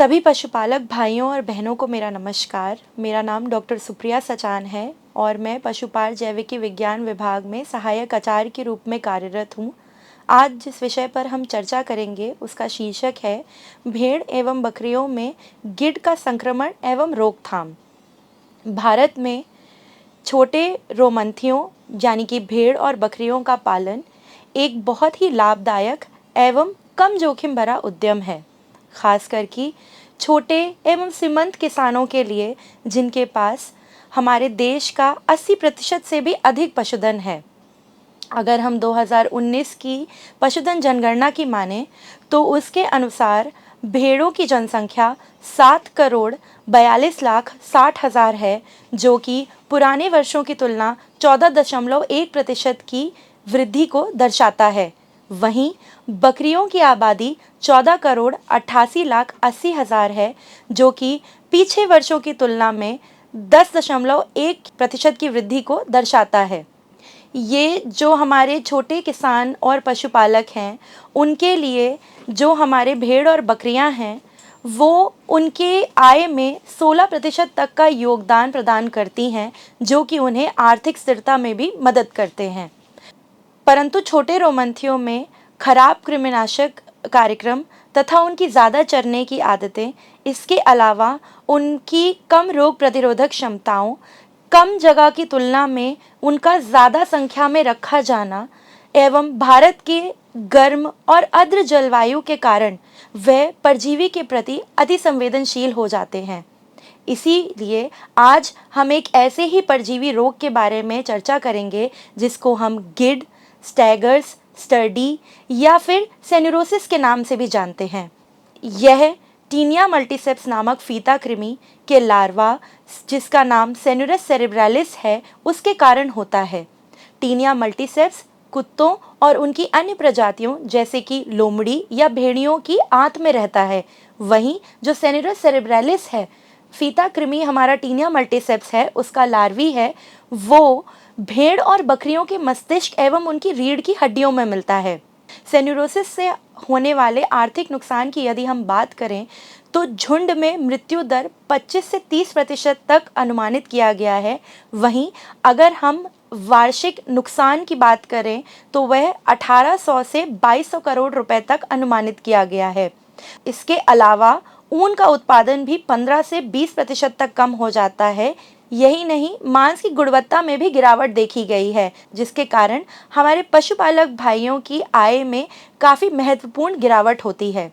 सभी पशुपालक भाइयों और बहनों को मेरा नमस्कार। मेरा नाम डॉक्टर सुप्रिया सचान है और मैं पशुपाल जैविकी विज्ञान विभाग में सहायक आचार्य के रूप में कार्यरत हूँ। आज जिस विषय पर हम चर्चा करेंगे उसका शीर्षक है भेड़ एवं बकरियों में गिड का संक्रमण एवं रोकथाम। भारत में छोटे रोमंथियों यानी कि भेड़ और बकरियों का पालन एक बहुत ही लाभदायक एवं कम जोखिम भरा उद्यम है, खासकर कि छोटे एवं सीमांत किसानों के लिए जिनके पास हमारे देश का 80% से भी अधिक पशुधन है। अगर हम 2019 की पशुधन जनगणना की माने तो उसके अनुसार भेड़ों की जनसंख्या 7,42,60,000 है, जो कि पुराने वर्षों की तुलना 14.1% की वृद्धि को दर्शाता है। वहीं बकरियों की आबादी 14,88,80,000 है, जो कि पीछे वर्षों की तुलना में 10.1% की वृद्धि को दर्शाता है। ये जो हमारे छोटे किसान और पशुपालक हैं, उनके लिए जो हमारे भेड़ और बकरियां हैं, वो उनके आय में 16% तक का योगदान प्रदान करती हैं, जो कि उन्हें आर्थिक स्थिरता में भी मदद करते हैं। परंतु छोटे रोमंथियों में खराब कृमिनाशक कार्यक्रम तथा उनकी ज़्यादा चरने की आदतें, इसके अलावा उनकी कम रोग प्रतिरोधक क्षमताओं, कम जगह की तुलना में उनका ज़्यादा संख्या में रखा जाना एवं भारत के गर्म और आर्द्र जलवायु के कारण वह परजीवी के प्रति अति संवेदनशील हो जाते हैं। इसीलिए आज हम एक ऐसे ही परजीवी रोग के बारे में चर्चा करेंगे जिसको हम गिड, स्टैगर्स, स्टर्डी या फिर सेनुरोसिस के नाम से भी जानते हैं। यह टीनिया मल्टीसेप्स नामक फीता कृमि के लार्वा, जिसका नाम सेनुरस सेरेब्रालिस है, उसके कारण होता है। टीनिया मल्टीसेप्स कुत्तों और उनकी अन्य प्रजातियों जैसे कि लोमड़ी या भेड़ियों की आंत में रहता है। वहीं जो सेनुरस सेरेब्रालिस है, फीता कृमि हमारा टीनिया मल्टीसेप्स है, उसका लार्वी है, वो भेड़ और बकरियों के मस्तिष्क एवं उनकी रीढ़ की हड्डियों में मिलता है। सेनुरोसिस से होने वाले आर्थिक नुकसान की यदि हम बात करें तो झुंड में मृत्यु दर 25 से 30% तक अनुमानित किया गया है। वहीं अगर हम वार्षिक नुकसान की बात करें तो वह 1800 से 2200 करोड़ रुपए तक अनुमानित किया गया है। इसके अलावा ऊन का उत्पादन भी 15 से 20% तक कम हो जाता है। यही नहीं, मांस की गुणवत्ता में भी गिरावट देखी गई है, जिसके कारण हमारे पशुपालक भाइयों की आय में काफ़ी महत्वपूर्ण गिरावट होती है।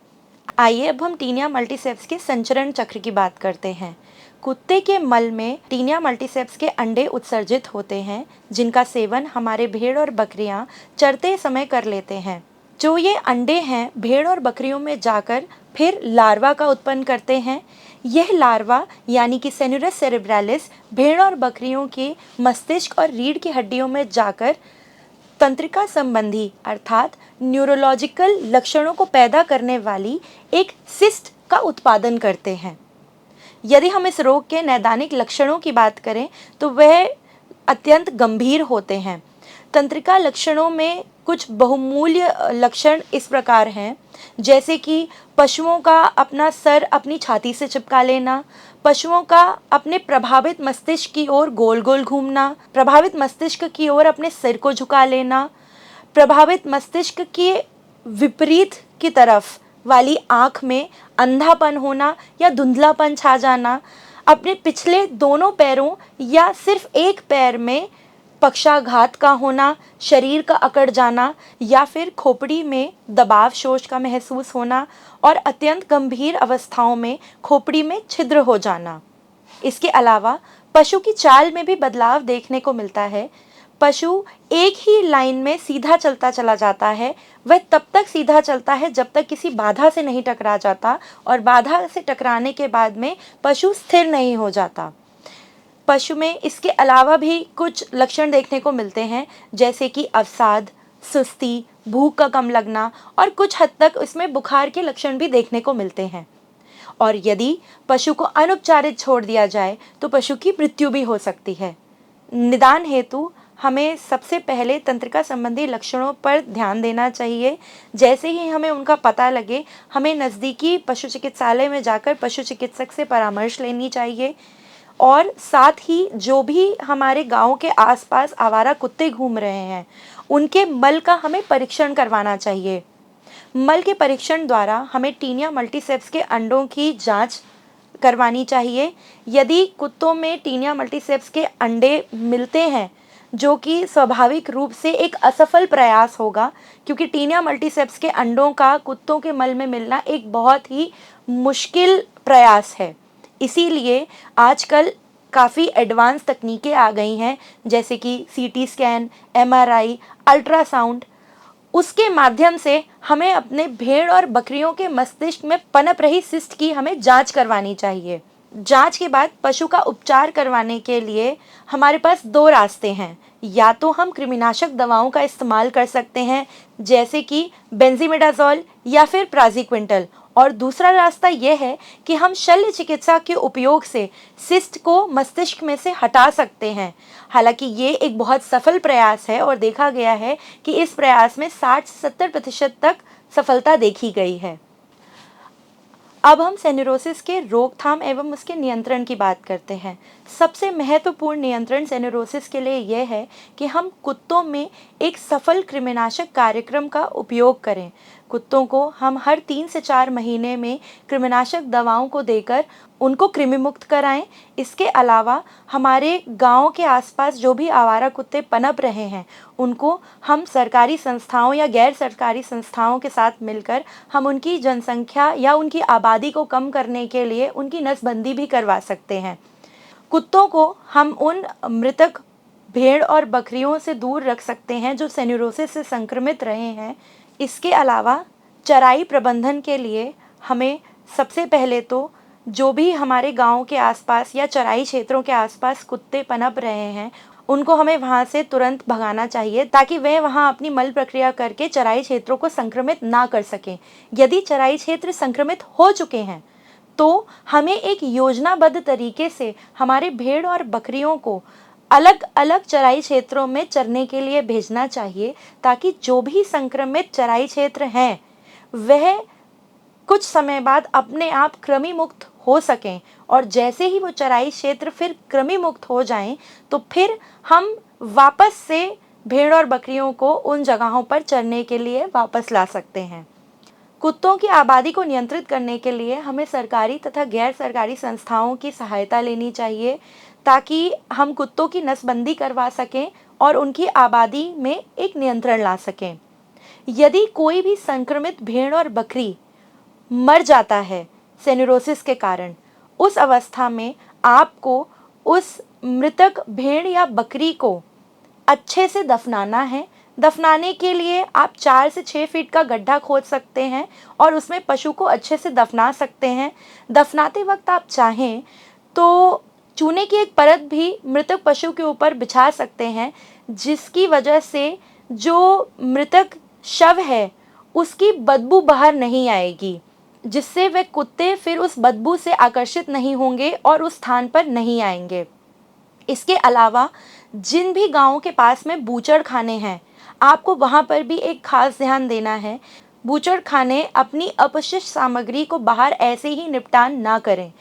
आइए अब हम टीनिया मल्टीसेप्स के संचरण चक्र की बात करते हैं। कुत्ते के मल में टीनिया मल्टीसेप्स के अंडे उत्सर्जित होते हैं, जिनका सेवन हमारे भेड़ और बकरियां चरते समय कर लेते हैं। जो ये अंडे हैं भेड़ और बकरियों में जाकर फिर लार्वा का उत्पन्न करते हैं। यह लार्वा यानी कि सेनुरस सेरेब्रालिस भेड़ और बकरियों के मस्तिष्क और रीढ़ की हड्डियों में जाकर तंत्रिका संबंधी अर्थात न्यूरोलॉजिकल लक्षणों को पैदा करने वाली एक सिस्ट का उत्पादन करते हैं। यदि हम इस रोग के नैदानिक लक्षणों की बात करें तो वह अत्यंत गंभीर होते हैं। तंत्रिका लक्षणों में कुछ बहुमूल्य लक्षण इस प्रकार हैं, जैसे कि पशुओं का अपना सर अपनी छाती से चिपका लेना, पशुओं का अपने प्रभावित मस्तिष्क की ओर गोल गोल घूमना, प्रभावित मस्तिष्क की ओर अपने सिर को झुका लेना, प्रभावित मस्तिष्क के विपरीत की तरफ वाली आँख में अंधापन होना या धुंधलापन छा जाना, अपने पिछले दोनों पैरों या सिर्फ एक पैर में पक्षाघात का होना, शरीर का अकड़ जाना या फिर खोपड़ी में दबाव शोष का महसूस होना और अत्यंत गंभीर अवस्थाओं में खोपड़ी में छिद्र हो जाना। इसके अलावा पशु की चाल में भी बदलाव देखने को मिलता है। पशु एक ही लाइन में सीधा चलता चला जाता है। वह तब तक सीधा चलता है जब तक किसी बाधा से नहीं टकरा जाता और बाधा से टकराने के बाद में पशु स्थिर नहीं हो जाता। पशु में इसके अलावा भी कुछ लक्षण देखने को मिलते हैं, जैसे कि अवसाद, सुस्ती, भूख का कम लगना और कुछ हद तक इसमें बुखार के लक्षण भी देखने को मिलते हैं। और यदि पशु को अनुपचारित छोड़ दिया जाए तो पशु की मृत्यु भी हो सकती है। निदान हेतु हमें सबसे पहले तंत्रिका संबंधी लक्षणों पर ध्यान देना चाहिए। जैसे ही हमें उनका पता लगे, हमें नज़दीकी पशु चिकित्सालय में जाकर पशु चिकित्सक से परामर्श लेनी चाहिए। और साथ ही जो भी हमारे गांव के आसपास आवारा कुत्ते घूम रहे हैं, उनके मल का हमें परीक्षण करवाना चाहिए। मल के परीक्षण द्वारा हमें टीनिया मल्टीसेप्स के अंडों की जांच करवानी चाहिए। यदि कुत्तों में टीनिया मल्टीसेप्स के अंडे मिलते हैं, जो कि स्वाभाविक रूप से एक असफल प्रयास होगा, क्योंकि टीनिया मल्टीसेप्स के अंडों का कुत्तों के मल में मिलना एक बहुत ही मुश्किल प्रयास है। इसीलिए आजकल काफ़ी एडवांस तकनीकें आ गई हैं, जैसे कि सीटी स्कैन, एमआरआई, अल्ट्रासाउंड। उसके माध्यम से हमें अपने भेड़ और बकरियों के मस्तिष्क में पनप रही सिस्ट की हमें जांच करवानी चाहिए। जांच के बाद पशु का उपचार करवाने के लिए हमारे पास दो रास्ते हैं। या तो हम कृमिनाशक दवाओं का इस्तेमाल कर सकते हैं, जैसे कि बेंजीमेडाजोल या फिर प्राजिक्विंटल, और दूसरा रास्ता यह है कि हम शल्य चिकित्सा के उपयोग से सिस्ट को मस्तिष्क में से हटा सकते हैं। हालांकि ये एक बहुत सफल प्रयास है और देखा गया है कि इस प्रयास में 60 से 70% तक सफलता देखी गई है। अब हम सेनुरोसिस के रोकथाम एवं उसके नियंत्रण की बात करते हैं। सबसे महत्वपूर्ण नियंत्रण सेनुरोसिस के लिए यह है कि हम कुत्तों में एक सफल कृमिनाशक कार्यक्रम का उपयोग करें। कुत्तों को हम हर 3 से 4 महीने में कृमिनाशक दवाओं को देकर उनको कृमि मुक्त कराएं। इसके अलावा हमारे गांव के आसपास जो भी आवारा कुत्ते पनप रहे हैं, उनको हम सरकारी संस्थाओं या गैर सरकारी संस्थाओं के साथ मिलकर हम उनकी जनसंख्या या उनकी आबादी को कम करने के लिए उनकी नसबंदी भी करवा सकते हैं। कुत्तों को हम उन मृतक भेड़ और बकरियों से दूर रख सकते हैं जो सेनुरोसिस से संक्रमित रहे हैं। इसके अलावा चराई प्रबंधन के लिए हमें सबसे पहले तो जो भी हमारे गांव के आसपास या चराई क्षेत्रों के आसपास कुत्ते पनप रहे हैं, उनको हमें वहां से तुरंत भगाना चाहिए, ताकि वे वहां अपनी मल प्रक्रिया करके चराई क्षेत्रों को संक्रमित ना कर सकें। यदि चराई क्षेत्र संक्रमित हो चुके हैं तो हमें एक योजनाबद्ध तरीके से हमारे भेड़ और बकरियों को अलग अलग चराई क्षेत्रों में चरने के लिए भेजना चाहिए, ताकि जो भी संक्रमित चराई क्षेत्र हैं वह कुछ समय बाद अपने आप कृमि मुक्त हो सकें। और जैसे ही वो चराई क्षेत्र फिर कृमि मुक्त हो जाएं, तो फिर हम वापस से भेड़ और बकरियों को उन जगहों पर चरने के लिए वापस ला सकते हैं। कुत्तों की आबादी को नियंत्रित करने के लिए हमें सरकारी तथा गैर सरकारी संस्थाओं की सहायता लेनी चाहिए, ताकि हम कुत्तों की नसबंदी करवा सकें और उनकी आबादी में एक नियंत्रण ला सकें। यदि कोई भी संक्रमित भेड़ और बकरी मर जाता है सेनुरोसिस के कारण, उस अवस्था में आपको उस मृतक भेड़ या बकरी को अच्छे से दफनाना है। दफनाने के लिए आप 4 से 6 फीट का गड्ढा खोद सकते हैं और उसमें पशु को अच्छे से दफना सकते हैं। दफनाते वक्त आप चाहें तो चूने की एक परत भी मृतक पशु के ऊपर बिछा सकते हैं, जिसकी वजह से जो मृतक शव है उसकी बदबू बाहर नहीं आएगी, जिससे वे कुत्ते फिर उस बदबू से आकर्षित नहीं होंगे और उस स्थान पर नहीं आएंगे। इसके अलावा जिन भी गांवों के पास में बूचड़ खाने हैं, आपको वहां पर भी एक खास ध्यान देना है। बूचड़ खाने अपनी अपशिष्ट सामग्री को बाहर ऐसे ही निपटान ना करें।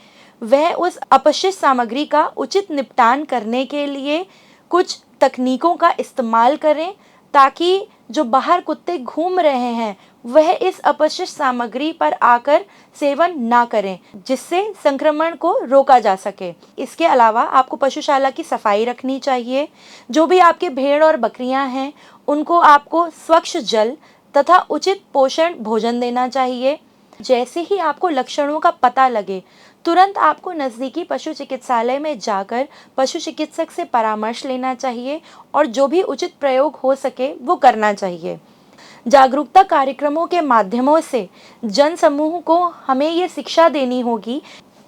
वह उस अपशिष्ट सामग्री का उचित निपटान करने के लिए कुछ तकनीकों का इस्तेमाल करें, ताकि जो बाहर कुत्ते घूम रहे हैं वह इस अपशिष्ट सामग्री पर आकर सेवन ना करें, जिससे संक्रमण को रोका जा सके। इसके अलावा आपको पशुशाला की सफाई रखनी चाहिए। जो भी आपके भेड़ और बकरियां हैं, उनको आपको स्वच्छ जल तथा उचित पोषण भोजन देना चाहिए। जैसे ही आपको लक्षणों का पता लगे, तुरंत आपको नज़दीकी पशु चिकित्सालय में जाकर पशु चिकित्सक से परामर्श लेना चाहिए और जो भी उचित प्रयोग हो सके वो करना चाहिए। जागरूकता कार्यक्रमों के माध्यमों से जन समूह को हमें ये शिक्षा देनी होगी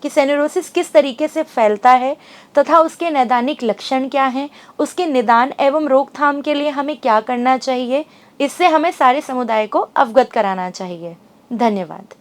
कि सेनुरोसिस किस तरीके से फैलता है तथा उसके नैदानिक लक्षण क्या हैं, उसके निदान एवं रोकथाम के लिए हमें क्या करना चाहिए। इससे हमें सारे समुदाय को अवगत कराना चाहिए। धन्यवाद।